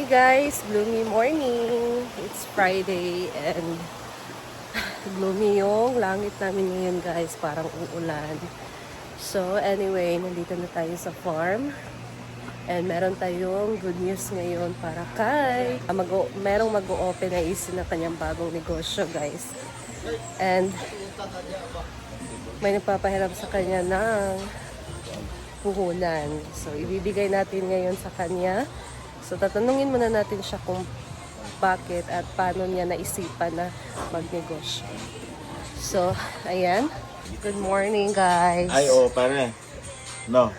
guys, gloomy morning. It's Friday and gloomy yung langit namin ngayon guys, parang uulan. So anyway, nandito na tayo sa farm. And meron tayong good news ngayon para kay merong mag-o-open na isin na kanyang bagong negosyo guys. And may nagpapahiram sa kanya ng puhunan. So ibibigay natin ngayon sa kanya. So tatanungin muna natin siya kung bakit at paano niya naisipan na magnegosyo. So ayan. Good morning guys. Ay, pare. No.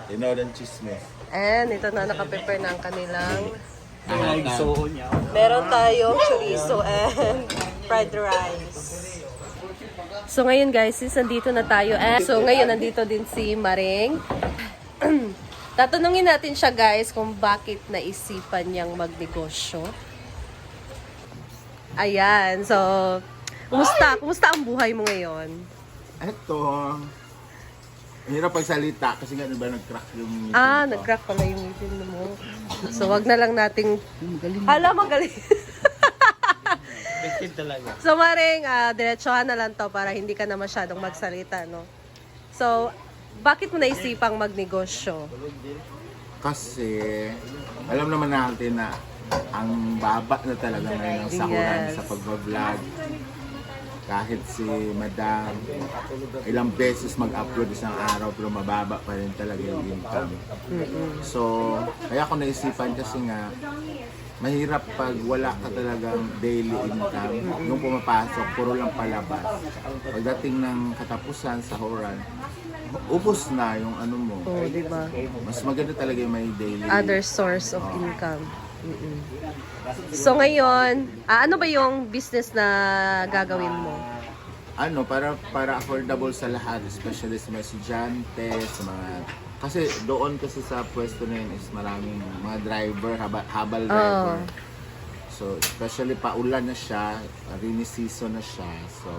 Tinood ang chisme. And ito na nakaprepare na ang kanilang niya. meron tayong chorizo and fried rice. So ngayon guys, since nandito na tayo, so ngayon nandito din si Maring. Tatanungin natin siya guys kung bakit naisipan niyang magnegosyo. Ayan, so kumusta ang buhay mo ngayon? Eto. Hirap pagsalita kasi nga ba nag-crack yung ngipin ko. Nag-crack pala yung ngipin mo. So wag na lang nating hala magaling. Best talaga. So Maring, diretsohan na lang to para hindi ka na masyadong magsalita, no? So, bakit mo naisipang magnegosyo? Kasi alam naman natin na ang baba na talaga ngayon ng sahuran Yes. sa pag-vlog. Kahit si Madam ilang beses mag-upload isang araw pero mababa pa rin talaga yung income. So, kaya ako naisipan kasi nga mahirap pag wala ka talagang daily income. Yung pumapasok, puro lang palabas. Pagdating ng katapusan, sahuran, ubos na yung ano mo. Oh, di ba? Mas maganda talaga yung may daily. Other source of income. So ngayon, ano ba yung business na gagawin mo? Ano, para affordable sa lahat, especially sa mga estudyante, sa mga... Kasi doon kasi sa pwesto na yun is maraming mga driver, habal driver. So, especially paulan na siya, rainy season na siya. So,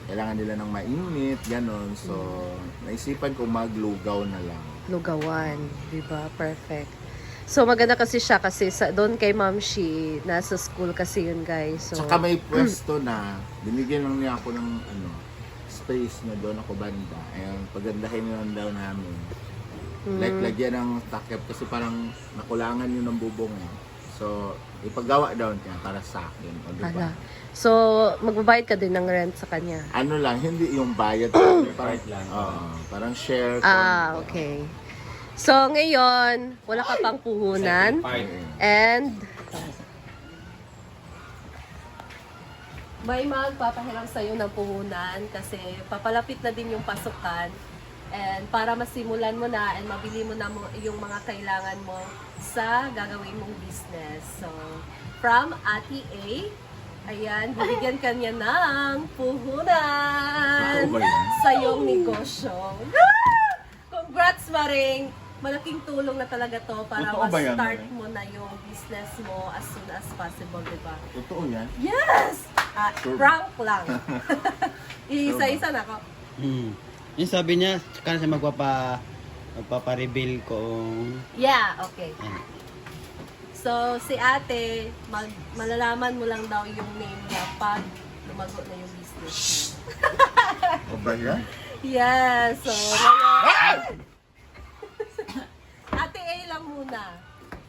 kailangan nila ng mainit, ganon. So, naisipan ko maglugaw na lang. Lugawan, di ba? Perfect. So maganda kasi siya kasi doon kay Ma'am Shi, nasa school kasi yun guys. So, Saka may pwesto na, binigyan lang niya ako ng space na doon ako banda. Ayun, pagandahin yun daw namin. Like, lagyan ng takip kasi parang nakulangan yun ng bubong. So, ipagawa daw niya para sa akin. O, diba? So, magbabayad ka din ng rent sa kanya? Ano lang, hindi yung bayad. parang, lang. Parang share. Okay. So, ngayon, wala ka pang puhunan. And, may magpapahiram sa'yo ng puhunan kasi papalapit na din yung pasukan. And para masimulan mo na and mabili mo na yung mga kailangan mo sa gagawin mong business. So, from Ate A, ayan, bibigyan ka niya ng puhunan Totoo ba yan? sa iyong negosyo. Congrats, Maring! Malaking tulong na talaga to para Totoo ba yan, ma-start Maring? mo na yung business mo as soon as possible, di ba? Totoo yan? Yes! Sure. Prank lang. Isa-isa na ako. Yung sabi niya, kaya siya magpapa-reveal kung... Yeah, okay. So, si ate, malalaman mo lang daw yung name niya pag lumago na yung business mo. O ba yan? Yes, so ngayon, Ate A lang muna.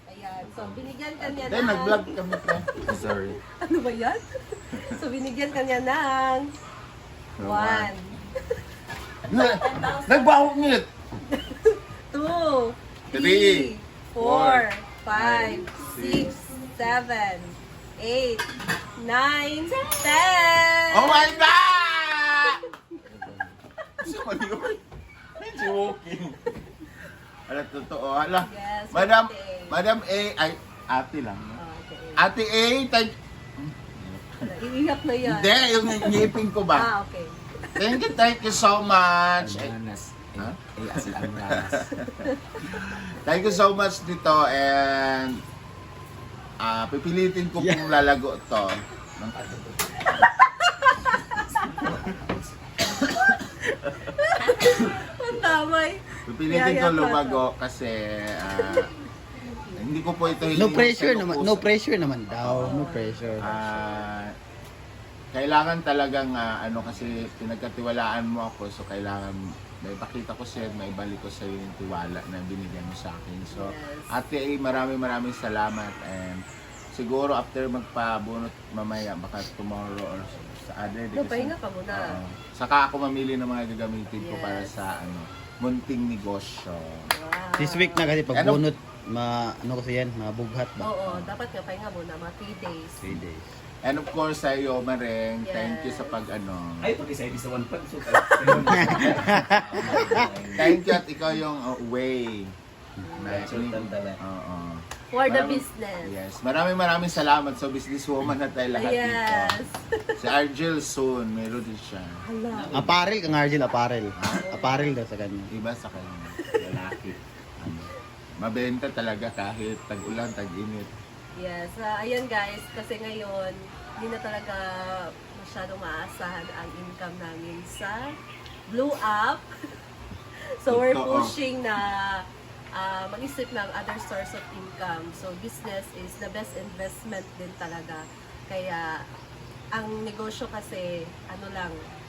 Ayan, so binigyan ka niya Dahil ng... nag-vlog kami pa. Sorry. Ano ba yan? So binigyan ka niya ng... 1, Nagbawag ngit! 2, 3, 3, 4, 5, 6, 7, 8, 9, 10! Oh my God! Gusto mo yun? Medyo walking. Ala, totoo. Ala, Yes, Madam, Ate A. Madam A, ay, ate lang. no? Okay. Ate A, Iiyak na yan. hindi, yung ngipin ko ba? Okay. Thank you so much. Ha? Thank you so much dito and pipilitin ko kung lalago to. Ang tamay. Pipilitin ko lumago kasi Hindi ko po ito No hiling pressure sa naman, puso. no pressure naman daw. No pressure. Kailangan talagang kasi pinagkatiwalaan mo ako, so kailangan may pakita ko sa'yo at may balik ko sa'yo yung tiwala na binigyan mo sa akin. So, Yes. Ate A, maraming salamat, and siguro after magpabunot mamaya, baka tomorrow or sa other day. No, pahinga ka muna. Oo. Saka ako mamili ng mga gagamitin ko Yes. para sa munting negosyo. Wow. This week na kasi pagbunot, ano kasi yan, mabughat ba? Oo, dapat nga pahinga muna, mga 3 days. 3 days. And of course, sa'yo, Mareng, Yes. thank you sa Ay, pag-isa sa one pan. So, thank you at ikaw yung way. Consultant talaga. Oo. For the Maraming- business. Yes. Maraming salamat. So, businesswoman na tayo lahat Yes. dito. Si Argel soon, meron din siya. Hala. Apparel kang Argel, apparel. Apparel daw sa kanya. Iba sa kanya. Lalaki. Mabenta talaga kahit tag-ulan, tag-init. Yes. Ayan guys, kasi ngayon, hindi na talaga masyadong maasahan ang income namin sa Blue App. So we're Totoo. pushing na mag-isip ng other source of income. So business is the best investment din talaga. Kaya ang negosyo kasi,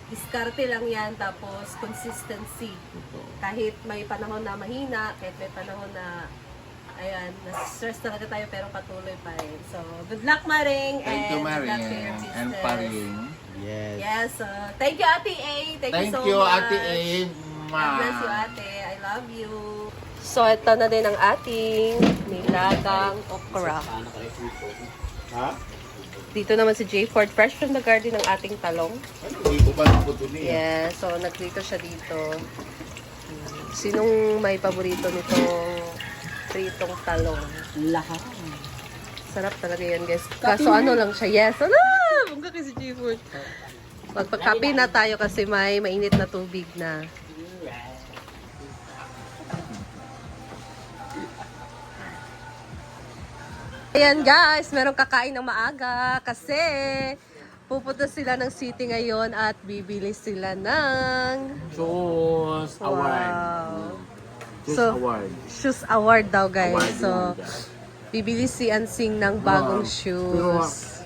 diskarte lang yan, tapos consistency. Kahit may panahon na mahina, kahit may panahon na na-stress talaga tayo pero patuloy pa rin. So, good luck Maring! Thank you, and good luck to your Maring. business. And Paring. Yes. Yes, thank you Ate A! Thank you so much! Ate A. God bless you Ate! I love you! So, ito na din ang ating nilagang okra. Ha? Dito naman si Jay Ford, fresh from the garden ng ating talong. Hindi ko ba naputo niya? Yeah, so nagdito siya dito. Sinong may paborito nitong pritong talong? Lahat. Sarap talaga yan, guys. Kaso ano lang siya, yes. Ano? Bungga kasi Jay Ford. Magpagkape na tayo kasi may mainit na tubig na. Ayan guys, merong kakain ng maaga kasi pupunta sila ng city ngayon at bibili sila ng Shoes Award. wow. Shoes So, Award. Shoes award daw guys. Award So, yun, guys. bibili si Ansing ng bagong Wow. shoes.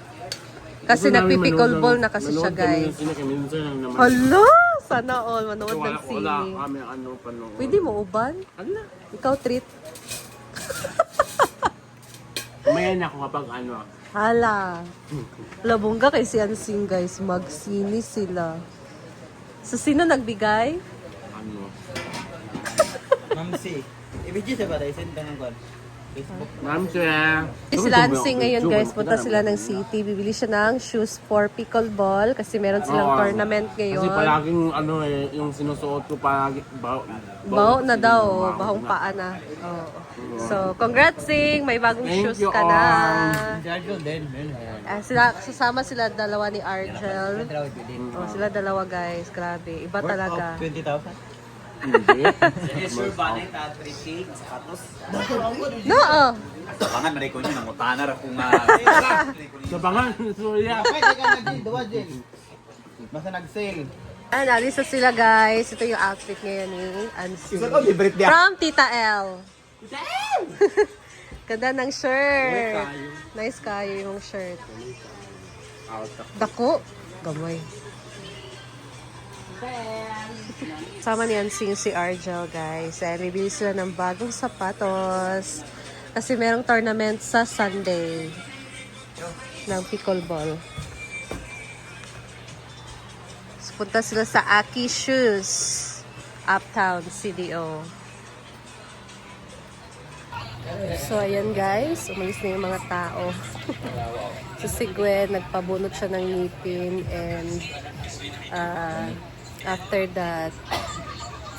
Kasi nagpipickleball na kasi siya guys. Wala Hala! Sana all manood ng sine. kami panood. Pwede mo uban? Ala. Ikaw treat. Umaya na ako kapag Hala. Labongga kay si Ansing guys. Magsini sila. So, sino nagbigay? Mamsi. Ibigay sa ba tayo? Send ka ng call. Facebook. Ma'am siya. Si Lansing ngayon guys, punta sila ng city. Bibili siya ng shoes for pickleball kasi meron silang tournament ngayon. Kasi palaging yung sinusuot ko palagi Bao na daw, bahong paa na. Oh. So, congrats Sing! May bagong Thank shoes you ka na. Si Argel din. Sasama sila dalawa ni Argel. Oh, sila dalawa guys, grabe. Iba talaga. 20,000? Hindi. Sure ba na yung 3K? Sapatos? No! Sabangan, mariko nyo, nangutana ra kung Sa bangan, surya. Pwede ka nag-deal, duwa Jel. Basta nag-sale. Nalisa sila guys. Ito yung outfit ngayon ni Ansi. libre niya. From Tita L. Ganda ng shirt. Nice kayo yung shirt. Dako. Gamay. Sama ni Ansing si Argel guys. Bibili sila ng bagong sapatos. Kasi merong tournament sa Sunday ng pickleball. So, punta sila sa Aki Shoes, Uptown, CDO. So, ayan guys. Umalis na yung mga tao. So, si Gwen, nagpabunot siya ng ngipin and after that,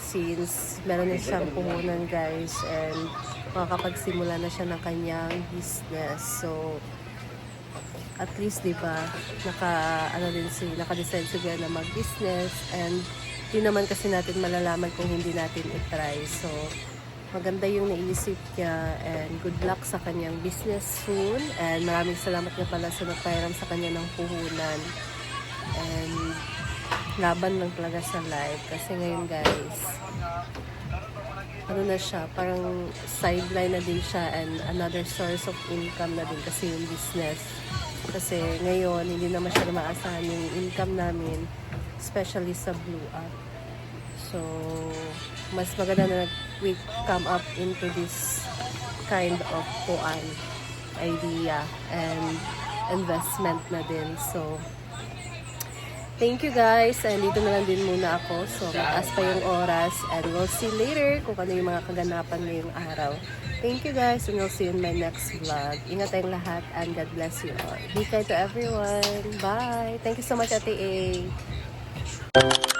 since meron na siyang puhunan guys and makakapagsimula na siya ng kanyang business. So, at least, di ba, naka-decide siya na mag-business and di naman kasi natin malalaman kung hindi natin i-try. So, maganda yung naisip niya and good luck sa kanyang business soon. And maraming salamat nga pala sa nagpairam sa kanya ng puhunan. And laban lang talaga sa life. Kasi ngayon guys, ano na siya, parang sideline na din siya and another source of income na din kasi yung business. Kasi ngayon, hindi na masyado maasahan yung income namin, especially sa Blue Up. So, mas maganda na we come up into this kind of idea and investment na din. So, thank you guys. And dito na lang din muna ako. So, mataas pa yung oras. And we'll see later kung ano yung mga kaganapan ngayong araw. Thank you guys. And we'll see you in my next vlog. Ingat tayong lahat. And God bless you all. Be kind to everyone. Bye. Thank you so much, Ate A.